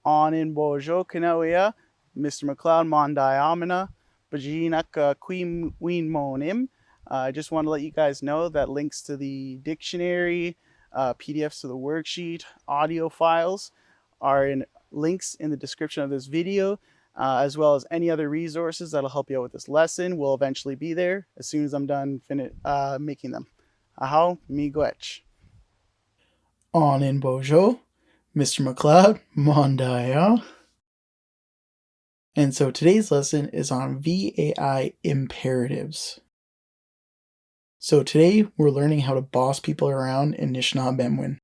on in Bojo Kanawea, Mr. McLeod Mondiamina, Bajinaka Queen Ween Monim. I just want to let you guys know that links to the dictionary, PDFs to the worksheet, audio files are in links in the description of this video, as well as any other resources that'll help you out with this lesson will eventually be there as soon as I'm done making them. Ahau, miigwech. On in Bojo, Mr. McLeod, Mondaya. And so today's lesson is on VAI imperatives. So today we're learning how to boss people around in Nishnaabemwin.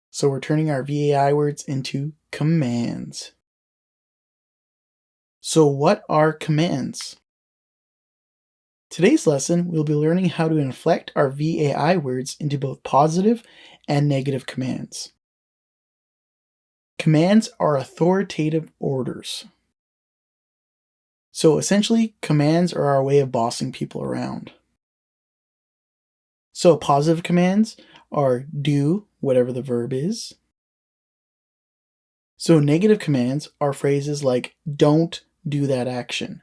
So we're turning our VAI words into commands. So what are commands? Today's lesson, we'll be learning how to inflect our VAI words into both positive and negative commands. Commands are authoritative orders. So essentially, commands are our way of bossing people around. So positive commands are do whatever the verb is. So negative commands are phrases like don't do that action.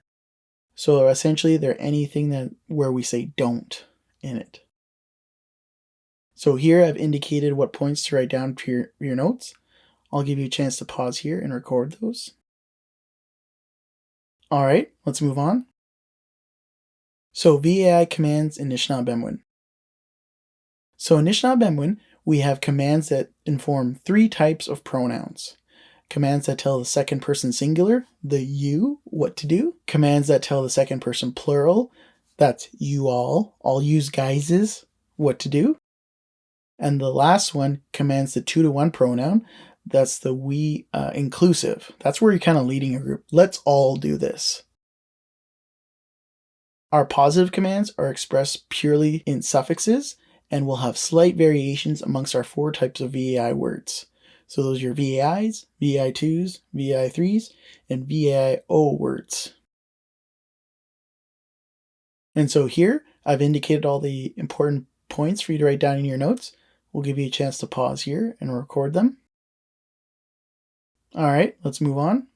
So essentially, they're anything where we say don't in it. So here I've indicated what points to write down for your notes. I'll give you a chance to pause here and record those. All right, let's move on. So VAI commands in Nishnaabemwin. So in Nishnaabemwin, we have commands that inform three types of pronouns. Commands that tell the second person singular, the you, what to do. Commands that tell the second person plural, that's you all yous guyses, what to do. And the last one commands the 2-to-1 pronoun, that's the we inclusive. That's where you're kind of leading a group. Let's all do this. Our positive commands are expressed purely in suffixes and will have slight variations amongst our 4 types of VAI words. So those are your VAIs, VAI2s, VAI3s, and VAIO words. And so here, I've indicated all the important points for you to write down in your notes. We'll give you a chance to pause here and record them. All right, let's move on.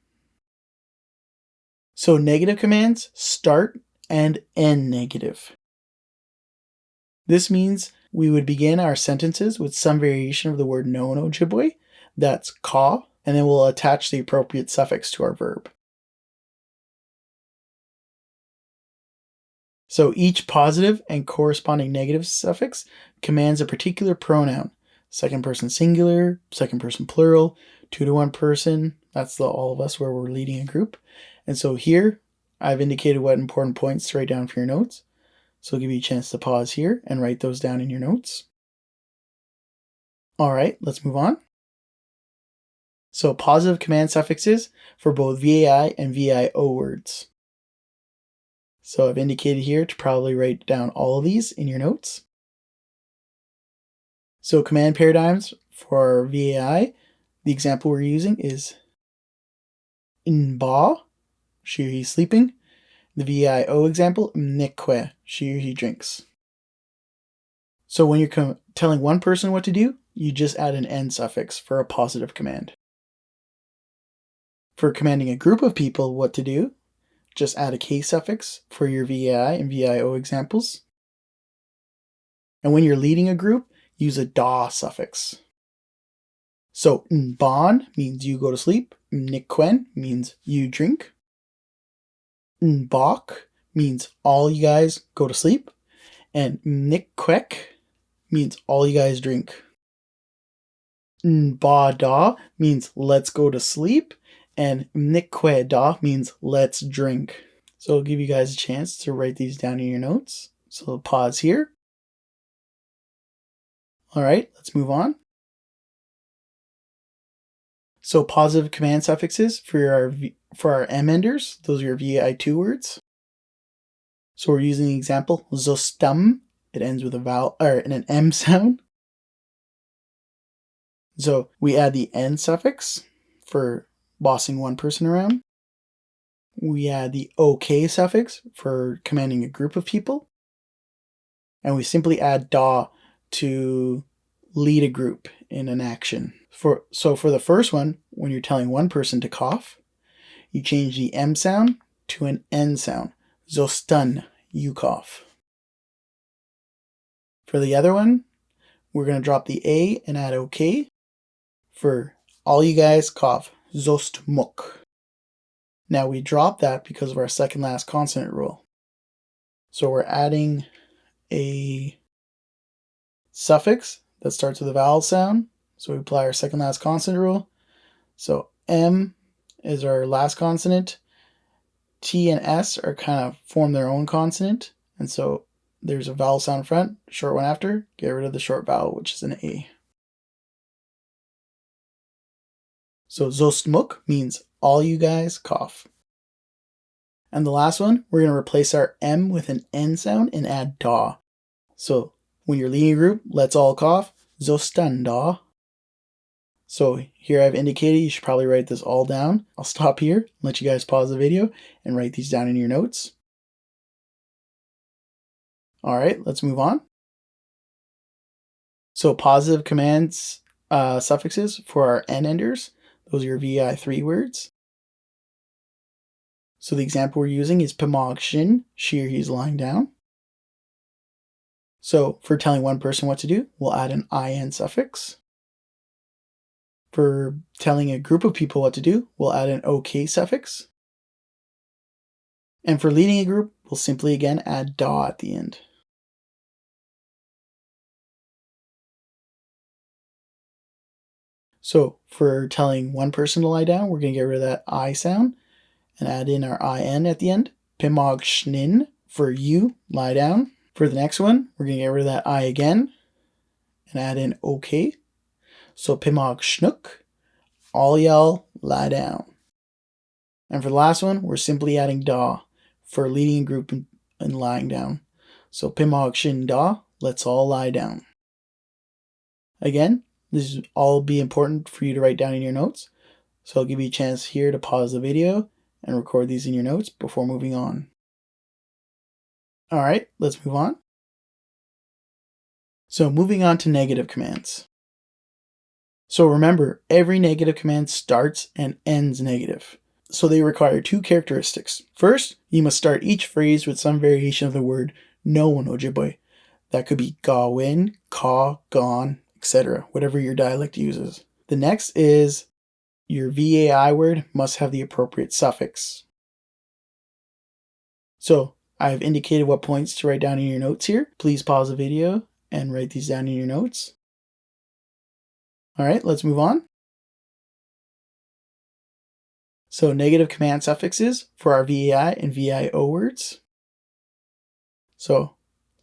So negative commands start and end negative. This means we would begin our sentences with some variation of the word no Ojibwe, that's ka, and then we'll attach the appropriate suffix to our verb. So each positive and corresponding negative suffix commands a particular pronoun. Second person singular, second person plural, 2-to-1 person, that's the all of us where we're leading a group. And so here, I've indicated what important points to write down for your notes. So I'll give you a chance to pause here and write those down in your notes. All right, let's move on. So positive command suffixes for both VAI and VAIO words. So I've indicated here to probably write down all of these in your notes. So command paradigms for VAI, the example we're using is Nba, she or he's sleeping. The VAIO example, Mnikwe, she or he drinks. So when you're telling one person what to do, you just add an N suffix for a positive command. For commanding a group of people what to do, just add a K suffix for your VAI and VAIO examples. And when you're leading a group, use a da suffix. So Nban means you go to sleep, Mnikwen means you drink, Nbak means all you guys go to sleep, and Mnikwek means all you guys drink. Nbada means let's go to sleep, and Mnikweda means let's drink. So I'll give you guys a chance to write these down in your notes. So I'll pause here. All right, let's move on. So positive command suffixes for our M enders, those are your VAI2 words. So we're using the example Zostam. It ends with a vowel or an M sound. So we add the N suffix for bossing one person around. We add the OK suffix for commanding a group of people. And we simply add da to lead a group in an action. So for the first one, when you're telling one person to cough, you change the M sound to an N sound. Zostan, you cough. For the other one, we're going to drop the A and add OK. For all you guys cough. Zostamuk. Now we drop that because of our second last consonant rule. So we're adding a suffix that starts with a vowel sound. So we apply our second last consonant rule. So M is our last consonant. T and S are kind of form their own consonant. And so there's a vowel sound in front, short one after. Get rid of the short vowel, which is an A. So Zostamuk means all you guys cough. And the last one, we're going to replace our M with an N sound and add da. So when you're leading a group, let's all cough. Zostan da. So here I've indicated, you should probably write this all down. I'll stop here, let you guys pause the video and write these down in your notes. All right, let's move on. So positive commands, suffixes for our N enders. Those are your VAI 3 words. So the example we're using is Pimogshin, she or he's lying down. So for telling one person what to do, we'll add an IN suffix. For telling a group of people what to do, we'll add an OK suffix. And for leading a group, we'll simply again add da at the end. So for telling one person to lie down, we're going to get rid of that I sound and add in our IN at the end. Pimogshnin, for you, lie down. For the next one, we're going to get rid of that I again and add in OK. So Pimogshnuk, all y'all lie down. And for the last one, we're simply adding da for leading a group and lying down. So Pimogshin da, let's all lie down. Again, this will all be important for you to write down in your notes. So I'll give you a chance here to pause the video and record these in your notes before moving on. All right, let's move on. So moving on to negative commands. So remember, every negative command starts and ends negative. So they require two characteristics. First, you must start each phrase with some variation of the word no ojibwe. That could be gawin, ka, gone, etc., whatever your dialect uses. The next is your VAI word must have the appropriate suffix. So I've indicated what points to write down in your notes here. Please pause the video and write these down in your notes. All right, let's move on. So negative command suffixes for our VAI and VIO words. So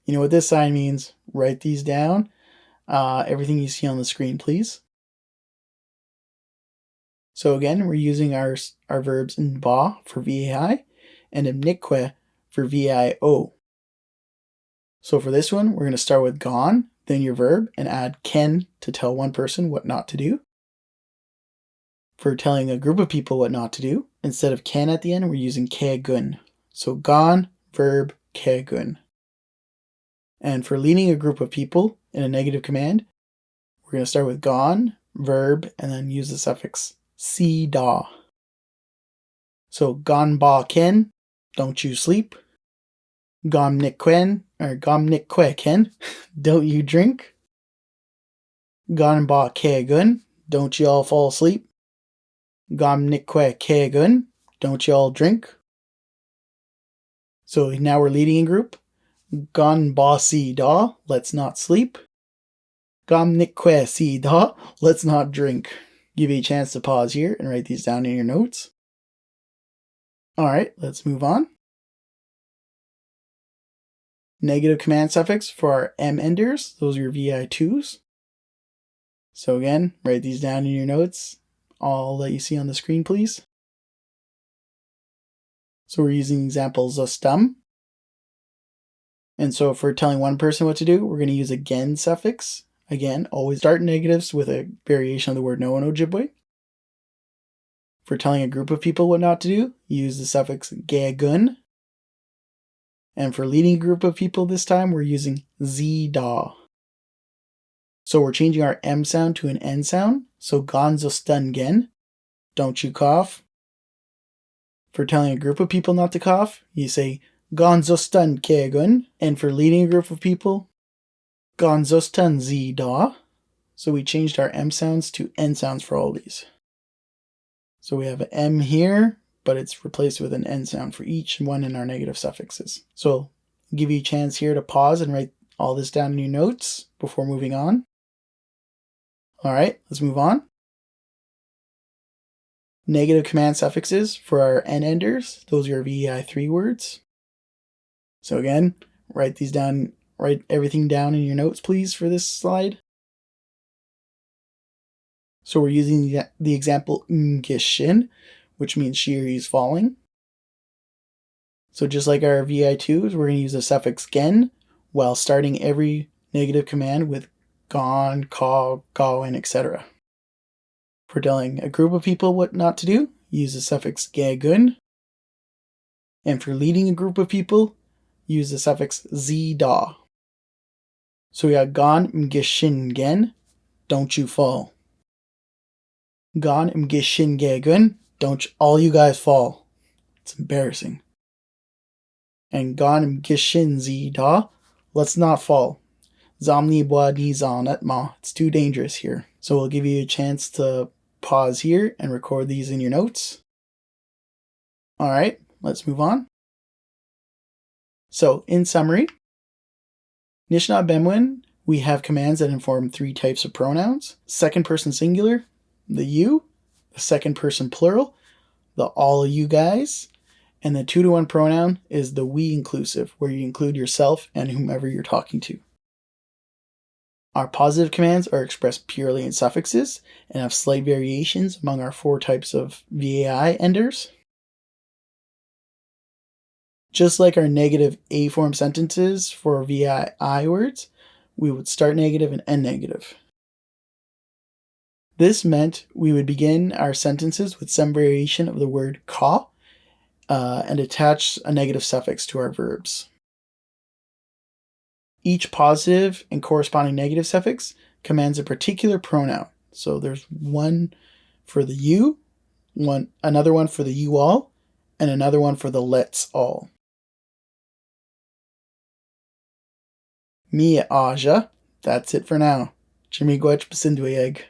you know what this sign means. Write these down. Everything you see on the screen, please. So again, we're using our verbs in ba for VAI and in nikwe for VIO. So for this one, we're going to start with gone, then your verb, and add ken to tell one person what not to do. For telling a group of people what not to do, instead of ken at the end, we're using kegun. So gone, verb, kegun. And for leading a group of people in a negative command, we're going to start with gone, verb, and then use the suffix si da. So gone ba ken, don't you sleep. Gom nik quen, or gom nik que ken, don't you drink. Gone ba ke gun, don't you all fall asleep. Gom nik que ke gun, don't you all drink. So now we're leading a group. Gone ba si da, let's not sleep. Gom nik que si da, let's not drink. Give you a chance to pause here and write these down in your notes. All right, let's move on. Negative command suffix for our M enders, those are your VI2s. So again, write these down in your notes, all that you see on the screen, please. So we're using examples of stum. And so for telling one person what to do, we're going to use a gen suffix. Again, always start negatives with a variation of the word no in Ojibwe. For telling a group of people what not to do, use the suffix gegun. And for leading a group of people this time, we're using z-da. So we're changing our M sound to an N sound So ganzostan gen, don't you cough. For telling a group of people not to cough, you say ganzostan kegun. And for leading a group of people, ganzostan zi da. So we changed our M sounds to N sounds for all these. So we have an M here, but it's replaced with an N sound for each one in our negative suffixes. So I'll give you a chance here to pause and write all this down in your notes before moving on. All right, let's move on. Negative command suffixes for our N enders. Those are your VAI3 words. So again, write these down, write everything down in your notes, please, for this slide. So we're using the example ngishin, which means she or he is falling. So just like our VI2s, we're going to use the suffix gen while starting every negative command with gon, ka, and etc. For telling a group of people what not to do, use the suffix gegun. And for leading a group of people, use the suffix zi da. So we got gon mgishin gen, don't you fall. Gon mgishin gegun, don't all you guys fall. It's embarrassing. And gon mgishin zi da, let's not fall. Zamni bwa ni zanat ma, it's too dangerous here. So we'll give you a chance to pause here and record these in your notes. All right, let's move on. So in summary, Nishnaabemwin, we have commands that inform three types of pronouns. Second person singular, the you, the second person plural, the all of you guys, and the 2-to-1 pronoun is the we inclusive, where you include yourself and whomever you're talking to. Our positive commands are expressed purely in suffixes and have slight variations among our 4 types of VAI enders. Just like our negative A-form sentences for VAI words, we would start negative and end negative. This meant we would begin our sentences with some variation of the word ka and attach a negative suffix to our verbs. Each positive and corresponding negative suffix commands a particular pronoun. So there's one for the you, another one for the you all, and another one for the let's all. Mi aja, that's it for now. Chimigwech Basinduyeg.